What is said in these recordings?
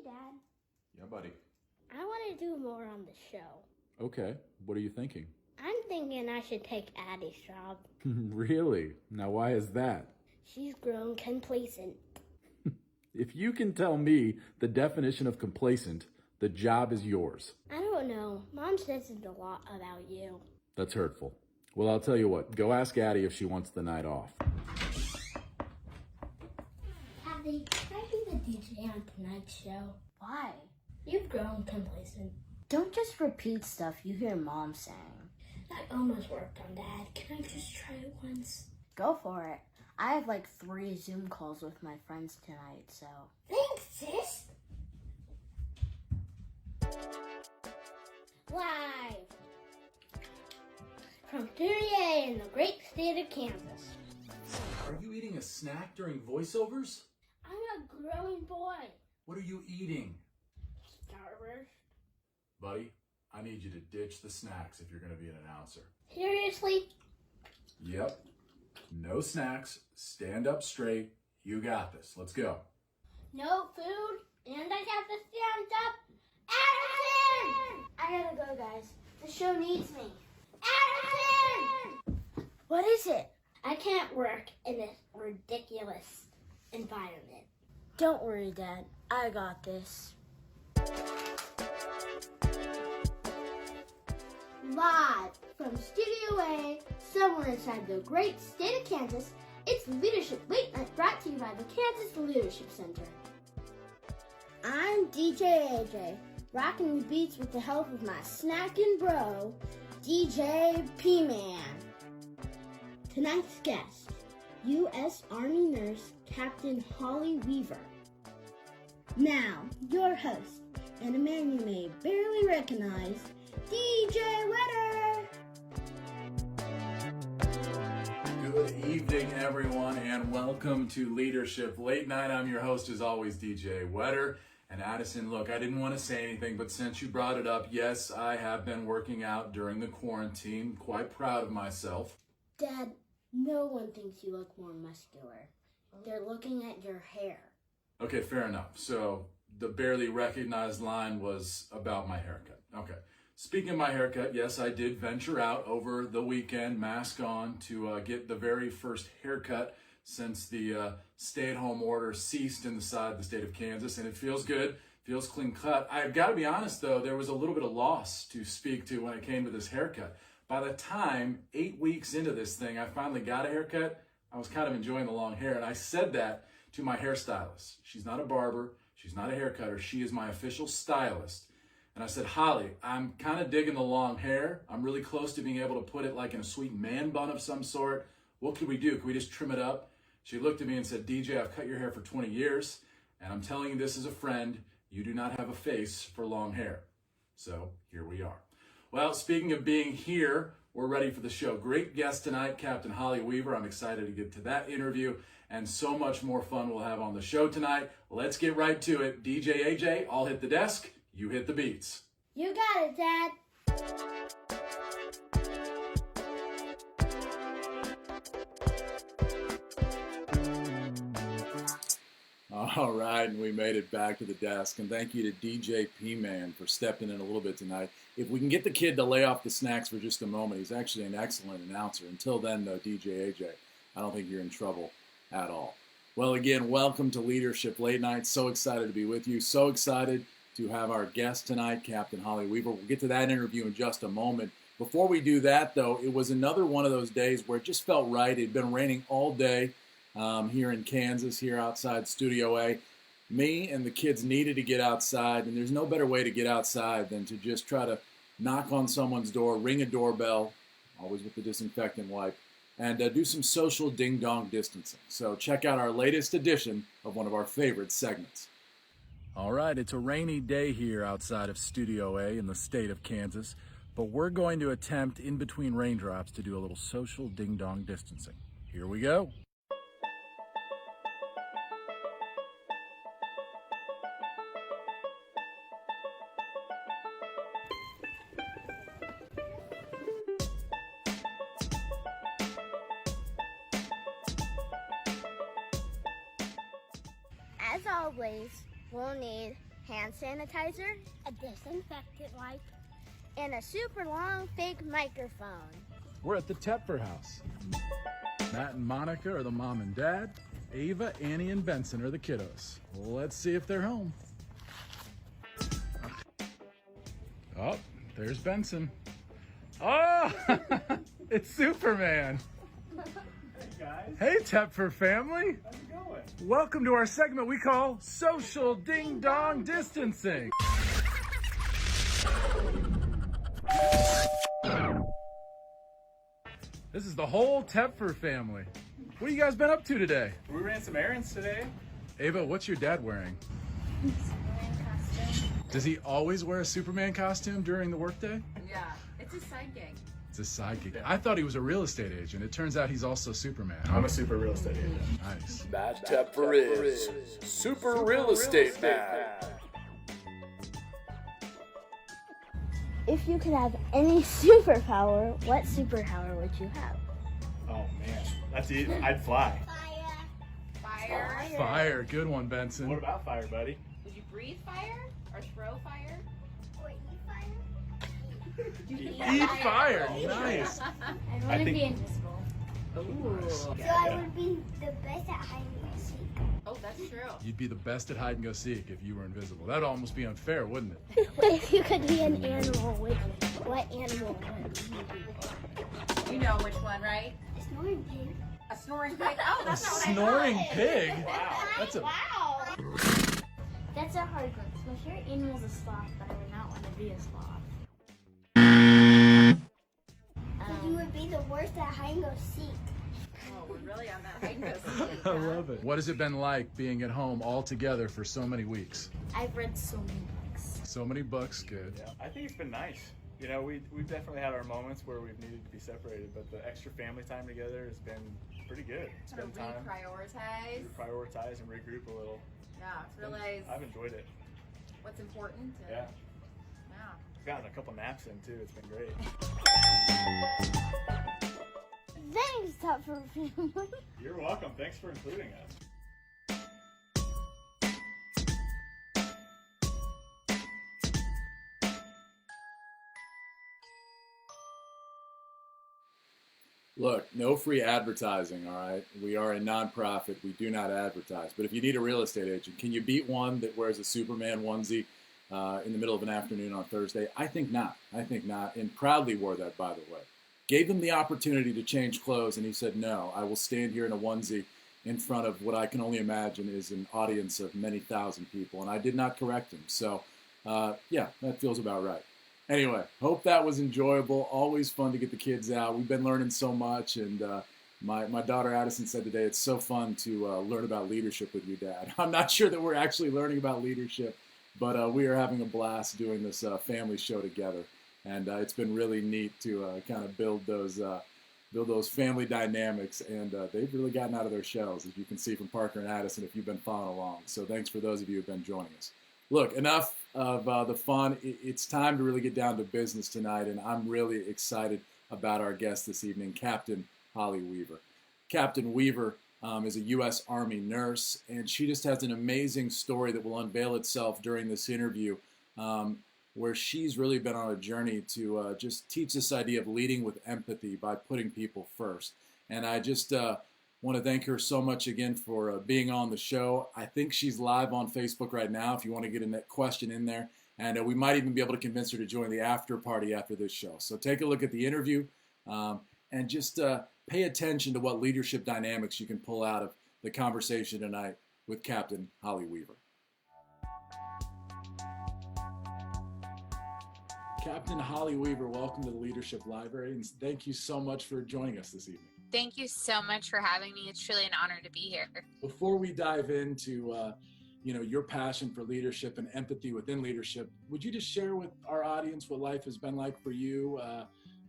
Dad. Yeah, buddy. I want to do more on the show. Okay, what are you thinking? I'm thinking I should take Addie's job. Really? Now why is that? She's grown complacent. If you can tell me the definition of complacent, the job is yours. I don't know. Mom says it a lot about you. That's hurtful. Well, I'll tell you what. Go ask Addie if she wants the night off. Addie, can I be the DJ on tonight's show? Why? You've grown complacent. Don't just repeat stuff you hear Mom saying. I almost worked on Dad. Can I just try it once? Go for it. I have like 3 Zoom calls with my friends tonight, so... Thanks, sis. Live from Studio A in the great state of Kansas. Are you eating a snack during voiceovers? I'm a growing boy. What are you eating? Starburst. Buddy, I need you to ditch the snacks if you're going to be an announcer. Seriously? Yep. No snacks. Stand up straight. You got this. Let's go. No food, and I have to stand up. Addison! I gotta go, guys. The show needs me. Addison! What is it? I can't work in this ridiculous environment. Don't worry, Dad. I got this. Live from Studio A, somewhere inside the great state of Kansas, it's Leadership Late Night brought to you by the Kansas Leadership Center. I'm DJ AJ, rocking the beats with the help of my snackin' bro, DJ P-Man. Tonight's guest, U.S. Army Nurse Captain Holly Weaver. Now, your host, and a man you may barely recognize, DJ Wetter! Good evening, everyone, and welcome to Leadership Late Night. I'm your host, as always, DJ Wetter. And Addison, look, I didn't want to say anything, but since you brought it up, yes, I have been working out during the quarantine. Quite proud of myself. Dad, no one thinks you look more muscular. They're looking at your hair. Okay, fair enough. So the barely recognized line was about my haircut. Okay. Speaking of my haircut, yes, I did venture out over the weekend, mask on, to get the very first haircut since the stay-at-home order ceased in the state of Kansas, and it feels good, feels clean cut. I've got to be honest, though, there was a little bit of loss to speak to when it came to this haircut. By the time 8 weeks into this thing, I finally got a haircut, I was kind of enjoying the long hair, and I said that to my hairstylist. She's not a barber, she's not a hair cutter, she is my official stylist. And I said, Holly, I'm kind of digging the long hair. I'm really close to being able to put it like in a sweet man bun of some sort. What could we do? Could we just trim it up? She looked at me and said, DJ, I've cut your hair for 20 years, and I'm telling you this as a friend, you do not have a face for long hair. So here we are. Well, speaking of being here, we're ready for the show. Great guest tonight, Captain Holly Weaver. I'm excited to get to that interview, and so much more fun we'll have on the show tonight. Let's get right to it. DJ AJ, I'll hit the desk. You hit the beats. You got it, Dad. All right, and we made it back to the desk. And thank you to DJ P-Man for stepping in a little bit tonight. If we can get the kid to lay off the snacks for just a moment, he's actually an excellent announcer. Until then, though, DJ AJ, I don't think you're in trouble at all. Well, again, welcome to Leadership Late Night. So excited to be with you. So excited to have our guest tonight, Captain Holly Weaver. We'll get to that interview in just a moment. Before we do that, though, it was another one of those days where it just felt right. It had been raining all day here in Kansas, here outside Studio A. Me and the kids needed to get outside, and there's no better way to get outside than to just try to knock on someone's door, ring a doorbell, always with the disinfectant wipe, and do some social ding-dong distancing. So check out our latest edition of one of our favorite segments. All right, it's a rainy day here outside of Studio A in the state of Kansas, but we're going to attempt in between raindrops to do a little social ding-dong distancing. Here we go. As always, we'll need hand sanitizer, a disinfectant wipe, and a super long fake microphone. We're at the Tepfer house. Matt and Monica are the mom and dad. Ava, Annie, and Benson are the kiddos. Let's see if they're home. Oh, there's Benson. Oh, it's Superman. Hey guys, Hey, Tepfer family. how's it going? Welcome to our segment we call Social Ding Dong Distancing. This is the whole Tepfer family. What have you guys been up to today? We ran some errands today. Ava, what's your dad wearing? Does he always wear a Superman costume during the workday? Yeah, it's a side gig. It's a side gig. I thought he was a real estate agent. It turns out he's also Superman. I'm a super real estate agent. Nice. Matt Tepfer is super real estate man. If you could have any superpower, what superpower would you have? Oh man, that's easy. I'd fly. Fire. Fire. Good one, Benson. What about fire, buddy? Would you breathe fire or throw fire? Or Eat fire. Nice. I I want to think- be invisible. Ooh. So I would be the best at hide and seek. Oh, that's true. You'd be the best at hide and go seek if you were invisible. That'd almost be unfair, wouldn't it? If you could be an animal, what animal would you be? You know which one, right? A snoring pig. A snoring pig. Oh, A that's not what I snoring thought. pig. That's a. Wow. That's a hard one. So my favorite animal is a sloth, but I would not want to be a sloth. You would be the worst at hide and go seek. Oh, we're really on that hide and go seek. I love it. What has it been like being at home all together for so many weeks? I've read so many books. So many books. Good. Yeah, I think it's been nice. You know, we've definitely had our moments where we've needed to be separated, but the extra family time together has been pretty good. To Spend time, reprioritize. prioritize, and regroup a little. Yeah, realize I've enjoyed it. what's important. And, Yeah, Yeah. I've gotten a couple naps in too. It's been great. Thanks, Tupper family. You're welcome. Thanks for including us. Look, no free advertising, all right? We are a nonprofit. We do not advertise. But if you need a real estate agent, can you beat one that wears a Superman onesie in the middle of an afternoon on Thursday? I think not. I think not. And proudly wore that, by the way. Gave him the opportunity to change clothes, and he said, no, I will stand here in a onesie in front of what I can only imagine is an audience of many thousand people. And I did not correct him. So, yeah, that feels about right. Anyway, hope that was enjoyable. Always fun to get the kids out. We've been learning so much, and my daughter Addison said today it's so fun to learn about leadership with you, Dad. I'm not sure that we're actually learning about leadership, but we are having a blast doing this family show together, and it's been really neat to kind of build those family dynamics, and they've really gotten out of their shells, as you can see from Parker and Addison if you've been following along. So thanks for those of you who have been joining us. Look, enough of the fun. It's time to really get down to business tonight, and I'm really excited about our guest this evening, Captain Holly Weaver. Captain Weaver is a U.S. Army nurse, and she just has an amazing story that will unveil itself during this interview, where she's really been on a journey to just teach this idea of leading with empathy by putting people first. And I just want to thank her so much again for being on the show. I think she's live on Facebook right now if you want to get a question in there. And we might even be able to convince her to join the after party after this show. So take a look at the interview and just pay attention to what leadership dynamics you can pull out of the conversation tonight with Captain Holly Weaver. Captain Holly Weaver, welcome to the Leadership Library, and thank you so much for joining us this evening. Thank you so much for having me. It's truly an honor to be here. Before we dive into your passion for leadership and empathy within leadership, would you just share with our audience what life has been like for you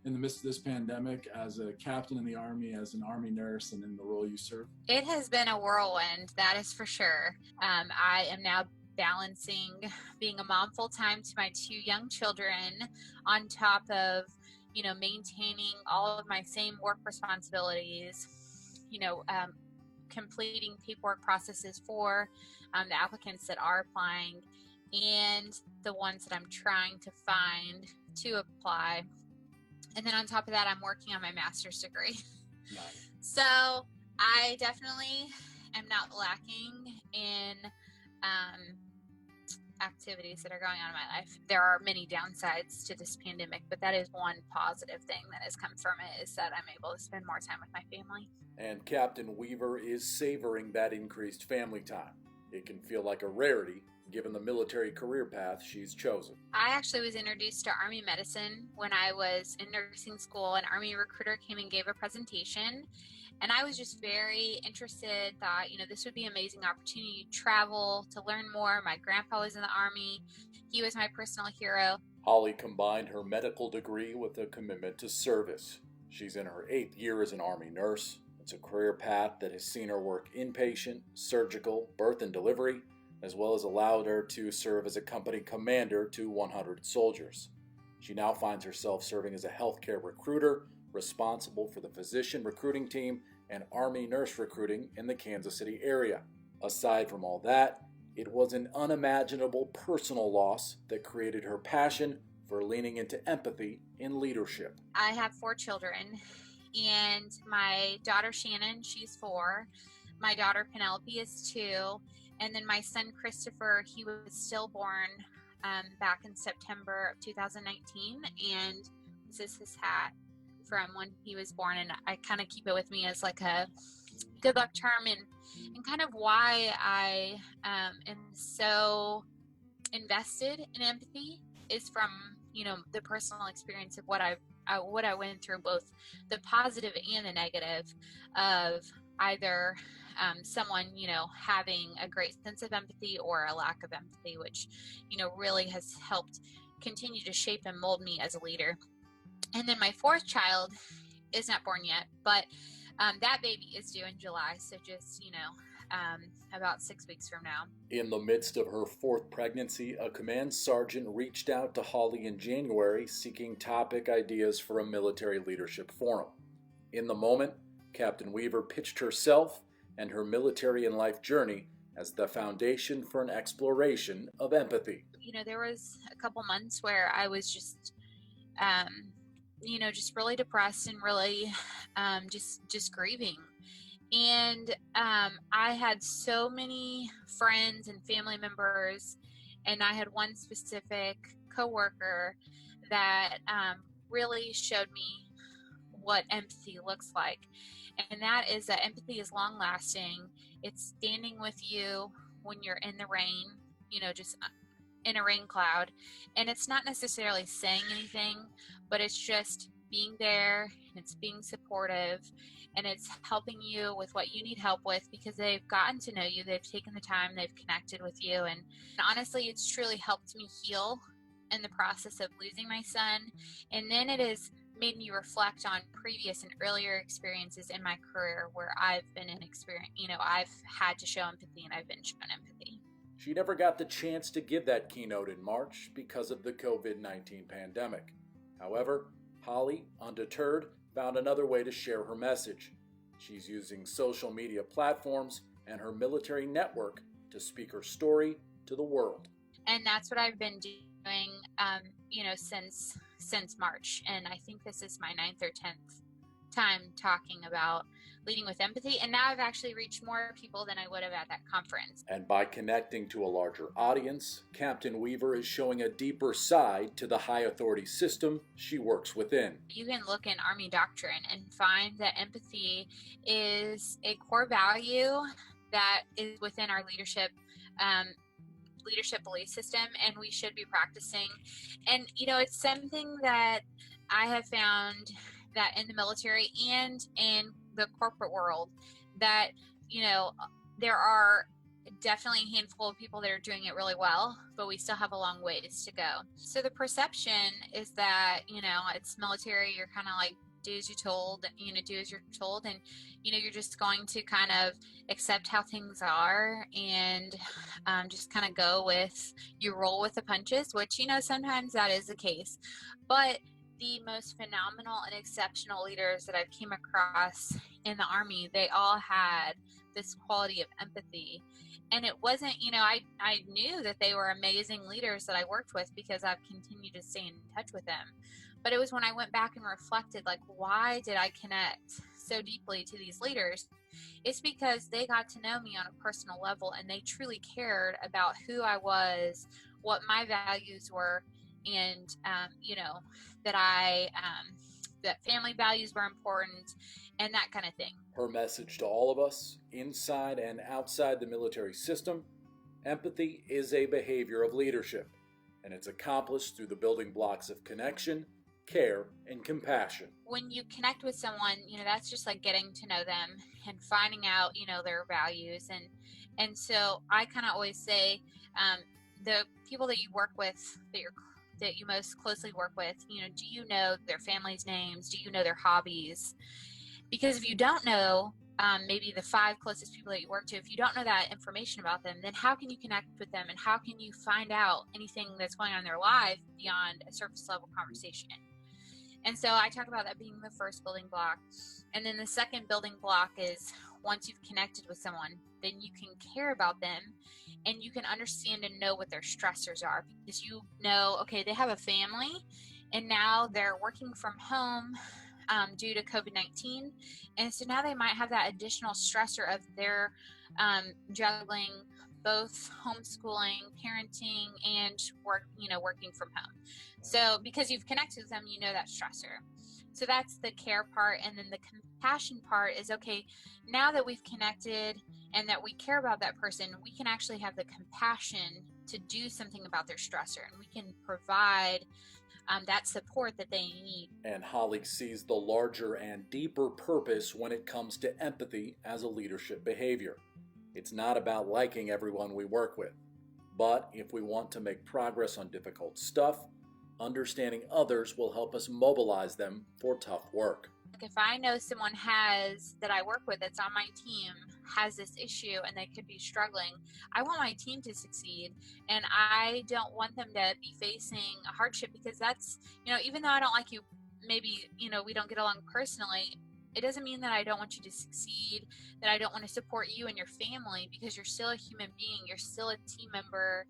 in the midst of this pandemic as a captain in the Army, as an Army nurse, and in the role you serve? It has been a whirlwind, that is for sure. I am now balancing being a mom full time to my 2 young children on top of maintaining all of my same work responsibilities, completing paperwork processes for the applicants that are applying, and the ones that I'm trying to find to apply. And then on top of that, I'm working on my master's degree. Nice. So I definitely am not lacking in activities that are going on in my life. There are many downsides to this pandemic, but that is one positive thing that has come from it, is that I'm able to spend more time with my family. And Captain Weaver is savoring that increased family time. It can feel like a rarity given the military career path she's chosen. I actually was introduced to Army medicine when I was in nursing school. An Army recruiter came and gave a presentation, and I was just very interested, thought, this would be an amazing opportunity to travel, to learn more. My grandpa was in the Army. He was my personal hero. Holly combined her medical degree with a commitment to service. She's in her 8th year as an Army nurse. It's a career path that has seen her work inpatient, surgical, birth and delivery, as well as allowed her to serve as a company commander to 100 soldiers. She now finds herself serving as a healthcare recruiter, responsible for the physician recruiting team and Army nurse recruiting in the Kansas City area. Aside from all that, it was an unimaginable personal loss that created her passion for leaning into empathy in leadership. I have 4 children, and my daughter Shannon, she's 4. My daughter Penelope is 2. And then my son Christopher, he was stillborn back in September of 2019. And this is his hat from when he was born. And I kind of keep it with me as like a good luck charm. And kind of why I am so invested in empathy is from, the personal experience of what I went through, both the positive and the negative of either someone, having a great sense of empathy or a lack of empathy, which, really has helped continue to shape and mold me as a leader. And then my 4th child is not born yet, but that baby is due in July. So just, about 6 weeks from now. In the midst of her 4th pregnancy, a command sergeant reached out to Holly in January seeking topic ideas for a military leadership forum. In the moment, Captain Weaver pitched herself and her military and life journey as the foundation for an exploration of empathy. There was a couple months where I was just, just really depressed and really just grieving. And I had so many friends and family members, and I had one specific coworker that really showed me what empathy looks like. And that is that empathy is long lasting. It's standing with you when you're in the rain, just in a rain cloud. And it's not necessarily saying anything, but it's just being there, and it's being supportive, and it's helping you with what you need help with because they've gotten to know you, they've taken the time, they've connected with you. And honestly, it's truly helped me heal in the process of losing my son. And then it has made me reflect on previous and earlier experiences in my career where I've been in experience, I've had to show empathy and I've been shown empathy. She never got the chance to give that keynote in March because of the COVID-19 pandemic. However, Holly, undeterred, found another way to share her message. She's using social media platforms and her military network to speak her story to the world. And that's what I've been doing, since March. And I think this is my 9th or 10th time talking about leading with empathy. And now I've actually reached more people than I would have at that conference. And by connecting to a larger audience, Captain Weaver is showing a deeper side to the high authority system she works within. You can look in Army doctrine and find that empathy is a core value that is within our leadership belief system, and we should be practicing. And it's something that I have found that in the military and in the corporate world that there are definitely a handful of people that are doing it really well, but we still have a long ways to go. So the perception is that it's military, you're kind of like do as you're told, do as you're told, and you're just going to kind of accept how things are and just kind of go with, you roll with the punches, which sometimes that is the case. But the most phenomenal and exceptional leaders that I've came across in the Army, they all had this quality of empathy. And it wasn't, I knew that they were amazing leaders that I worked with because I've continued to stay in touch with them. But it was when I went back and reflected, like, why did I connect so deeply to these leaders? It's because they got to know me on a personal level, and they truly cared about who I was, what my values were, and that family values were important, and that kind of thing. Her message to all of us, inside and outside the military system: empathy is a behavior of leadership, and it's accomplished through the building blocks of connection, care, and compassion. When you connect with someone, that's just like getting to know them and finding out, their values. And so I kind of always say, the people that you work with, that you most closely work with, do you know their family's names? Do you know their hobbies? Because if you don't know, maybe the 5 closest people that you work to, if you don't know that information about them, then how can you connect with them, and how can you find out anything that's going on in their life beyond a surface level conversation? And so I talk about that being the first building block. And then the second building block is, once you've connected with someone, then you can care about them and you can understand and know what their stressors are, because okay, they have a family and now they're working from home due to COVID-19. And so now they might have that additional stressor of their juggling both homeschooling, parenting, and working from home. So because you've connected with them, that stressor. So that's the care part. And then the compassion part is, okay, now that we've connected and that we care about that person, we can actually have the compassion to do something about their stressor, and we can provide that support that they need. And Holly sees the larger and deeper purpose when it comes to empathy as a leadership behavior. It's not about liking everyone we work with, but if we want to make progress on difficult stuff, understanding others will help us mobilize them for tough work. If I know someone that I work with that's on my team has this issue and they could be struggling, I want my team to succeed, and I don't want them to be facing a hardship, because that's, even though I don't like you, maybe, we don't get along personally, it doesn't mean that I don't want you to succeed, that I don't want to support you and your family, because you're still a human being, you're still a team member,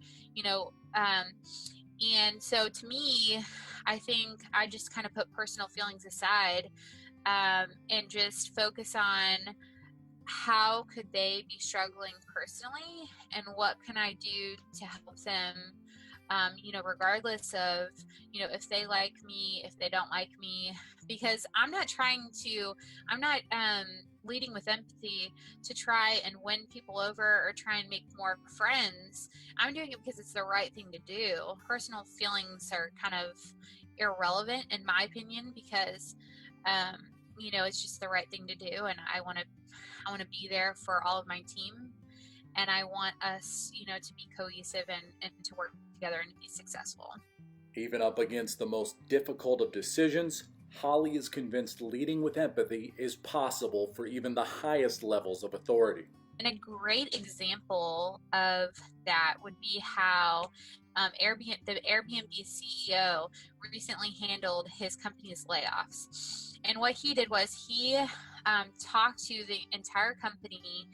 and so to me, I think I just kind of put personal feelings aside and just focus on how could they be struggling personally, and what can I do to help them, regardless of, if they like me, if they don't like me, because I'm not leading with empathy to try and win people over or try and make more friends. I'm doing it because it's the right thing to do. Personal feelings are kind of irrelevant in my opinion, because it's just the right thing to do, and I want to be there for all of my team, and I want us to be cohesive and to work together and to be successful. Even up against the most difficult of decisions, Holly is convinced leading with empathy is possible for even the highest levels of authority. And a great example of that would be how the Airbnb CEO recently handled his company's layoffs. And what he did was he talked to the entire company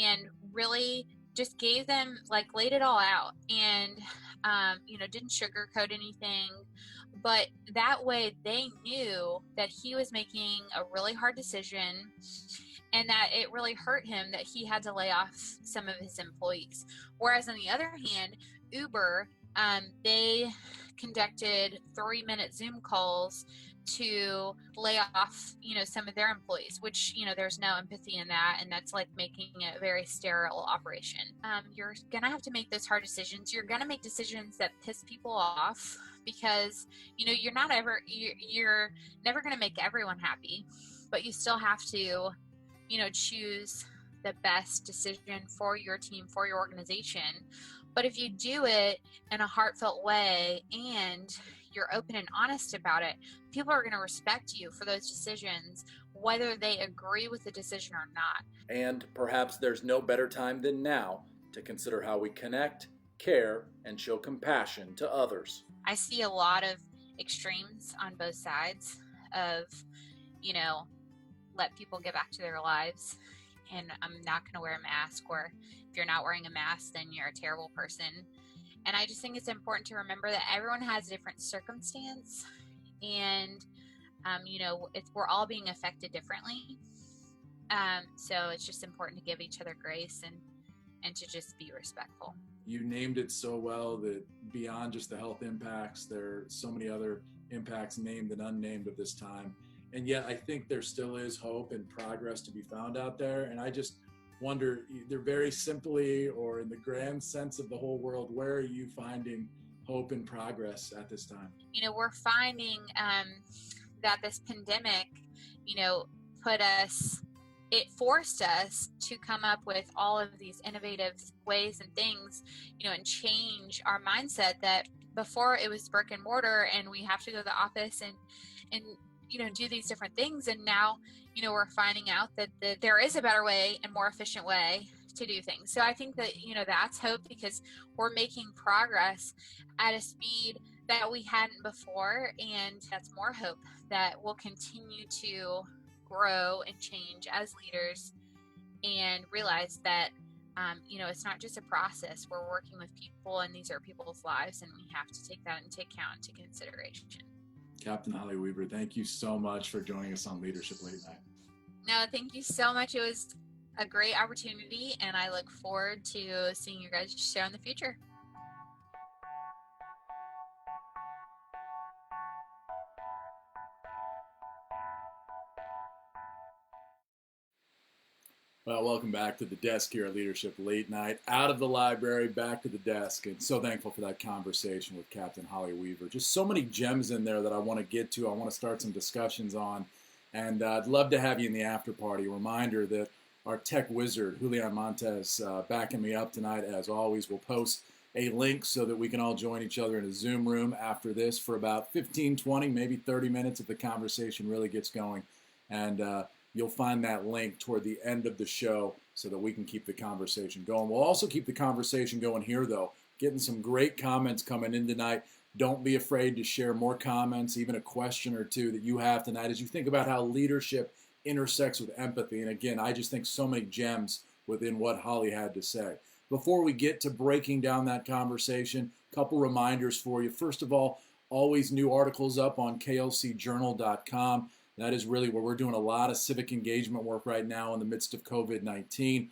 and really just gave them, laid it all out, and didn't sugarcoat anything. But that way they knew that he was making a really hard decision, and that it really hurt him that he had to lay off some of his employees. Whereas on the other hand, Uber, they conducted 3-minute Zoom calls to lay off, some of their employees, which, there's no empathy in that. And that's like making it a very sterile operation. You're going to have to make those hard decisions. You're going to make decisions that piss people off, because, you're never going to make everyone happy, but you still have to, choose the best decision for your team, for your organization. But if you do it in a heartfelt way and you're open and honest about it, people are going to respect you for those decisions, whether they agree with the decision or not. And perhaps there's no better time than now to consider how we connect, care, and show compassion to others. I see a lot of extremes on both sides of, let people get back to their lives and I'm not going to wear a mask, or if you're not wearing a mask, then you're a terrible person. And I just think it's important to remember that everyone has a different circumstance, and we're all being affected differently. So it's just important to give each other grace and to just be respectful. You named it so well that beyond just the health impacts, there are so many other impacts named and unnamed at this time. And yet I think there still is hope and progress to be found out there. And I just wonder, either very simply or in the grand sense of the whole world, where are you finding hope and progress at this time? We're finding that this pandemic, it forced us to come up with all of these innovative ways and things, and change our mindset that before it was brick and mortar and we have to go to the office and do these different things. And now, we're finding out that there is a better way and more efficient way to do things. So I think that, that's hope, because we're making progress at a speed that we hadn't before. And that's more hope that we'll continue to grow and change as leaders and realize that, it's not just a process. We're working with people, and these are people's lives, and we have to take that into account, into consideration. Captain Holly Weaver, thank you so much for joining us on Leadership Late Night. No, thank you so much. It was a great opportunity, and I look forward to seeing you guys' show in the future. Well, welcome back to the desk here at Leadership Late Night. Out of the library, back to the desk, and so thankful for that conversation with Captain Holly Weaver. Just so many gems in there that I want to get to. I want to start some discussions on, and I'd love to have you in the after party. A reminder that our tech wizard, Julian Montes, backing me up tonight, as always, will post a link so that we can all join each other in a Zoom room after this for about 15, 20, maybe 30 minutes if the conversation really gets going. And you'll find that link toward the end of the show so that we can keep the conversation going. We'll also keep the conversation going here, though. Getting some great comments coming in tonight. Don't be afraid to share more comments, even a question or two that you have tonight as you think about how leadership intersects with empathy. And again, I just think so many gems within what Holly had to say. Before we get to breaking down that conversation, a couple reminders for you. First of all, always new articles up on klcjournal.com. That is really where we're doing a lot of civic engagement work right now in the midst of COVID-19.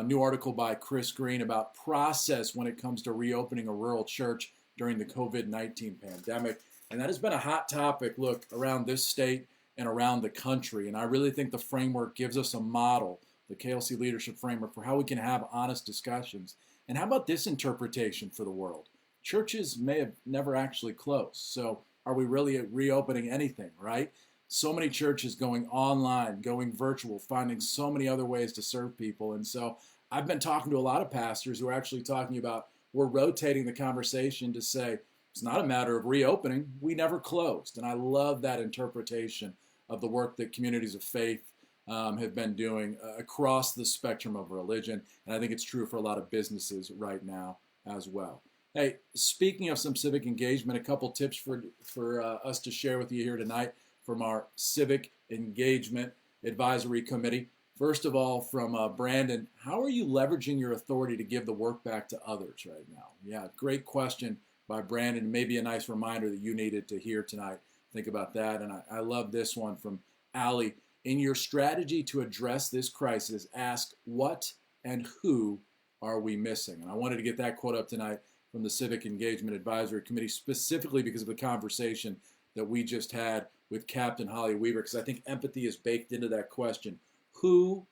New article by Chris Green about process when it comes to reopening a rural church during the COVID-19 pandemic. And that has been a hot topic, look, around this state and around the country. And I really think the framework gives us a model, the KLC Leadership Framework, for how we can have honest discussions. And how about this interpretation for the world? Churches may have never actually closed. So are we really reopening anything, right? So many churches going online, going virtual, finding so many other ways to serve people. And so I've been talking to a lot of pastors who are actually talking about, we're rotating the conversation to say, it's not a matter of reopening. We never closed. And I love that interpretation of the work that communities of faith have been doing across the spectrum of religion. And I think it's true for a lot of businesses right now as well. Hey, speaking of some civic engagement, a couple tips for us to share with you here tonight from our Civic Engagement Advisory Committee. First of all, from Brandon, how are you leveraging your authority to give the work back to others right now? Yeah, great question by Brandon. Maybe a nice reminder that you needed to hear tonight. Think about that. And I love this one from Allie. In your strategy to address this crisis, ask what and who are we missing? And I wanted to get that quote up tonight from the Civic Engagement Advisory Committee, specifically because of the conversation that we just had with Captain Holly Weaver, because I think empathy is baked into that question. Who,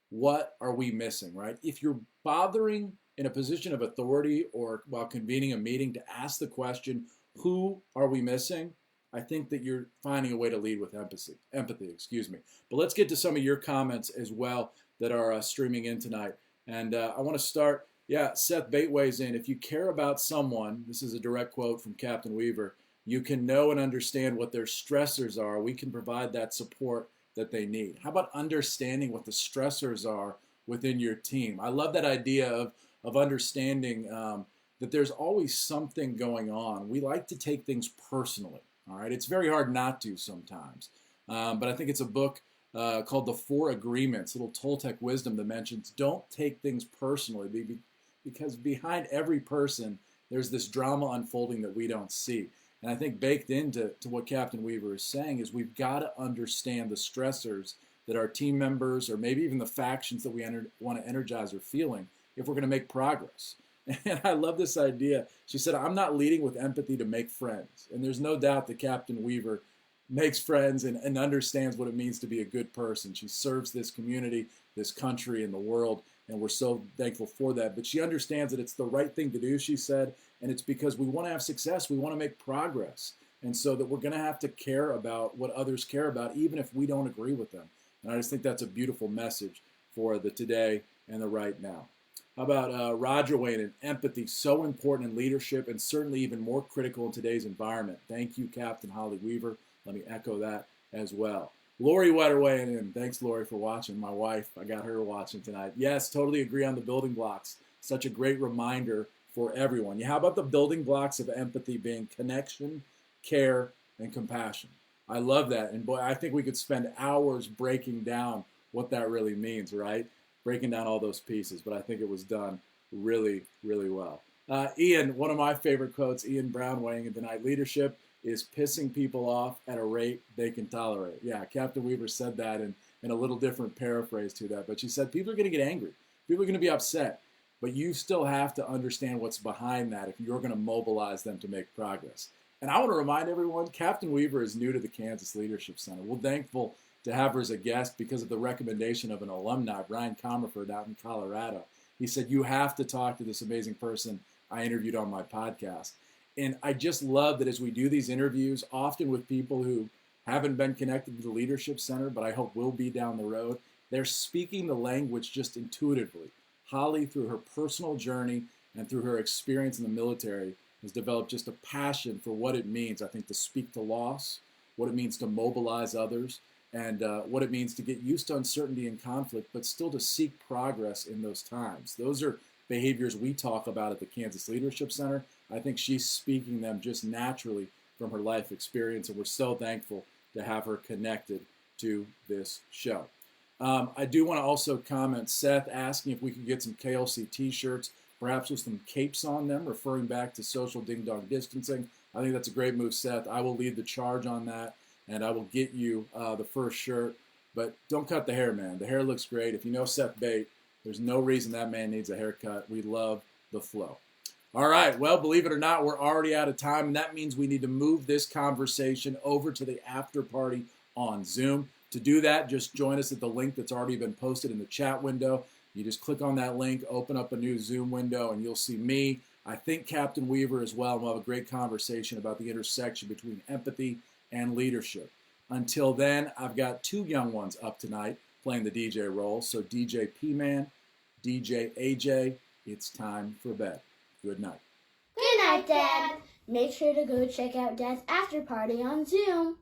what are we missing, right? If you're bothering in a position of authority or while convening a meeting to ask the question, who are we missing? I think that you're finding a way to lead with empathy. But let's get to some of your comments as well that are streaming in tonight. And I want to start, Seth Bateways in. If you care about someone, this is a direct quote from Captain Weaver, you can know and understand what their stressors are. We can provide that support that they need. How about understanding what the stressors are within your team? I love that idea of understanding that there's always something going on. We like to take things personally, all right? It's very hard not to sometimes. But I think it's a book called the Four Agreements, little Toltec wisdom that mentions don't take things personally because behind every person there's this drama unfolding that we don't see. And I think baked into what Captain Weaver is saying is we've got to understand the stressors that our team members or maybe even the factions that we want to energize are feeling if we're going to make progress. And I love this idea. She said, I'm not leading with empathy to make friends. And there's no doubt that Captain Weaver makes friends and understands what it means to be a good person. She serves this community, this country, and the world, and we're so thankful for that. But she understands that it's the right thing to do, she said, and it's because we want to have success. We want to make progress. And so that we're going to have to care about what others care about, even if we don't agree with them. And I just think that's a beautiful message for the today and the right now. How about Roger Wayne and empathy, so important in leadership and certainly even more critical in today's environment. Thank you, Captain Holly Weaver. Let me echo that as well. Lori Wetter weighing in. Thanks, Lori, for watching. My wife, I got her watching tonight. Yes, totally agree on the building blocks. Such a great reminder for everyone. Yeah, how about the building blocks of empathy being connection, care, and compassion? I love that. And boy, I think we could spend hours breaking down what that really means, right? Breaking down all those pieces. But I think it was done really, really well. Ian, one of my favorite quotes, Ian Brown weighing in tonight, leadership is pissing people off at a rate they can tolerate. Yeah, Captain Weaver said that in a little different paraphrase to that. But she said people are going to get angry. People are going to be upset. But you still have to understand what's behind that if you're going to mobilize them to make progress. And I want to remind everyone, Captain Weaver is new to the Kansas Leadership Center. We're thankful to have her as a guest because of the recommendation of an alumni, Brian Comerford, out in Colorado. He said, you have to talk to this amazing person I interviewed on my podcast. And I just love that as we do these interviews, often with people who haven't been connected to the Leadership Center, but I hope will be down the road, they're speaking the language just intuitively. Holly, through her personal journey and through her experience in the military, has developed just a passion for what it means, I think, to speak to loss, what it means to mobilize others, and what it means to get used to uncertainty and conflict, but still to seek progress in those times. Those are behaviors we talk about at the Kansas Leadership Center. I think she's speaking them just naturally from her life experience, and we're so thankful to have her connected to this show. I do want to also comment, Seth asking if we could get some KLC t-shirts, perhaps with some capes on them, referring back to social ding-dong distancing. I think that's a great move, Seth. I will lead the charge on that, and I will get you the first shirt. But don't cut the hair, man. The hair looks great. If you know Seth Bate, there's no reason that man needs a haircut. We love the flow. All right, well, believe it or not, we're already out of time, and that means we need to move this conversation over to the after party on Zoom. To do that, just join us at the link that's already been posted in the chat window. You just click on that link, open up a new Zoom window, and you'll see me. I think Captain Weaver as well, and we'll have a great conversation about the intersection between empathy and leadership. Until then, I've got two young ones up tonight playing the DJ role. So DJ P-Man, DJ AJ, it's time for bed. Good night. Good night, Dad. Make sure to go check out Dad's after party on Zoom.